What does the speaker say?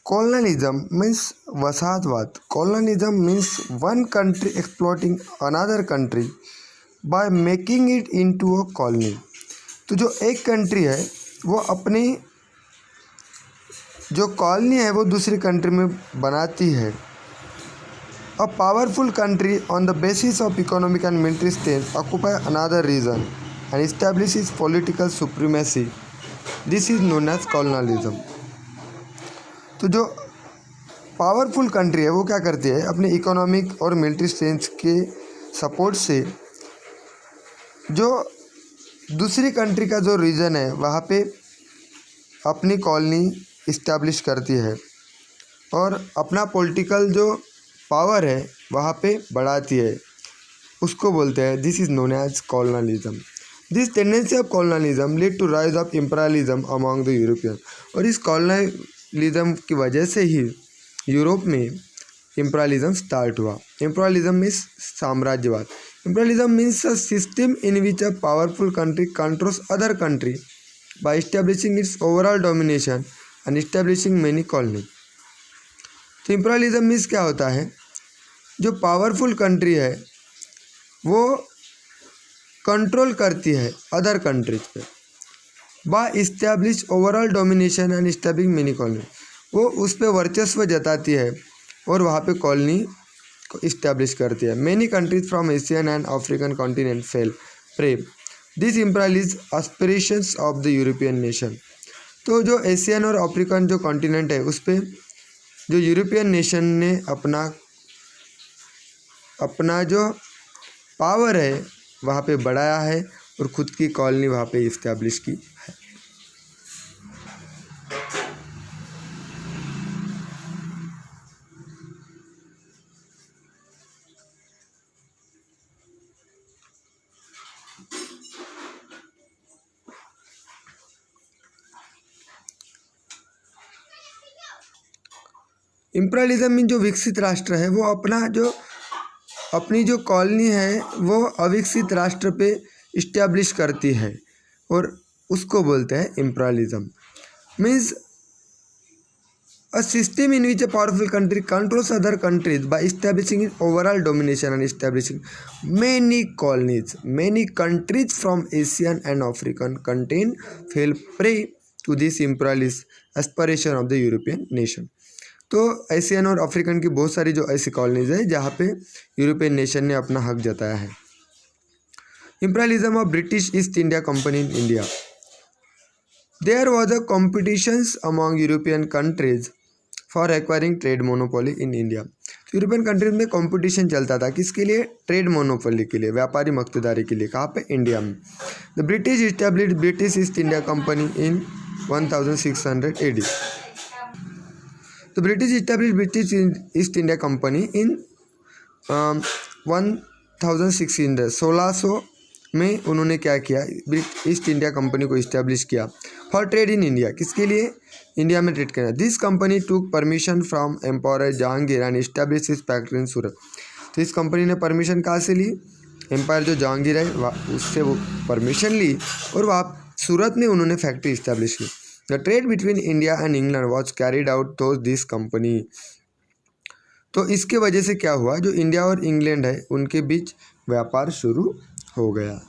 Colonialism means वसाहतवाद. Colonialism means one country exploiting another country by making it into a colony. तो जो एक country है वो अपनी जो कॉलोनी है वो दूसरी कंट्री में बनाती है. A powerful country on the basis of economic and military strength occupy another region and establishes political supremacy. This is known as colonialism. तो जो पावरफुल कंट्री है वो क्या करती है, अपने इकोनॉमिक और मिलिट्री स्ट्रेंथ के सपोर्ट से जो दूसरी कंट्री का जो रीजन है वहाँ पे अपनी कॉलोनी इस्टेब्लिश करती है और अपना पॉलिटिकल जो पावर है वहाँ पे बढ़ाती है. उसको बोलते हैं this is known as colonialism. This tendency of colonialism lead to rise of imperialism among the European. और इस कॉलोनलिज्म की वजह से ही यूरोप में इम्पीरियलिज्म स्टार्ट हुआ. इम्पीरियलिज्म मीन्स साम्राज्यवाद. Imperialism means a system in which a powerful country controls other country by establishing its overall domination and establishing many colony. तो इम्पीरियलिज्म मीन्स क्या होता है, जो पावरफुल कंट्री है वो कंट्रोल करती है अदर कंट्रीज पे by establish overall domination and establish many colony. वो उस पर वर्चस्व जताती है और वहाँ पे कॉलोनी को इस्टेब्लिश करती है. Many countries from Asian and African continent fell prey this imperialist aspirations of the European nation. तो जो एशियन और अफ्रीकन जो कॉन्टिनेंट है उस पर जो यूरोपियन नेशन ने अपना जो पावर है वहाँ पे बढ़ाया है और ख़ुद की कॉलोनी वहाँ पे इस्टेब्लिश की है. इम्पीरियलिज्म में जो विकसित राष्ट्र है वो अपनी जो कॉलोनी है वो अविकसित राष्ट्र पे इस्टेब्लिश करती है और उसको बोलते हैं imperialism. Means a system in which a powerful country controls other countries by establishing it overall domination and establishing many colonies. Many countries from Asian and African continent fell prey to this imperialist aspiration of the European nation. तो Asian और African की बहुत सारी जो ऐसी colonies है जहाँ पे यूरोपियन नेशन ने अपना हक जताया है. Imperialism of British East India company in India. There was a competitions among European countries for acquiring trade monopoly in India. European countries में कंपटीशन चलता था किसके लिए, ट्रेड मोनोपोली के लिए, व्यापारी मक्तेदारी के लिए. कहाँ पे, इंडिया में. The British establish British East India company in 1600 AD. तो British establish British East India company in 1600 में उन्होंने क्या किया, ईस्ट इंडिया कंपनी को इस्टेब्लिश किया फॉर ट्रेड इन इंडिया. किसके लिए, इंडिया में ट्रेड करना. This company took permission from empire Jahangir and establish is factory in Surat. तो इस कंपनी ने परमिशन कहाँ से ली, एम्पायर जो जहांगीर है उससे वो परमिशन ली और वहाँ सूरत में उन्होंने फैक्ट्री इस्टेब्लिश की. The trade between India and England was carried out through this company. तो इसके वजह से क्या हुआ, जो इंडिया और इंग्लैंड है उनके बीच व्यापार शुरू हो गया.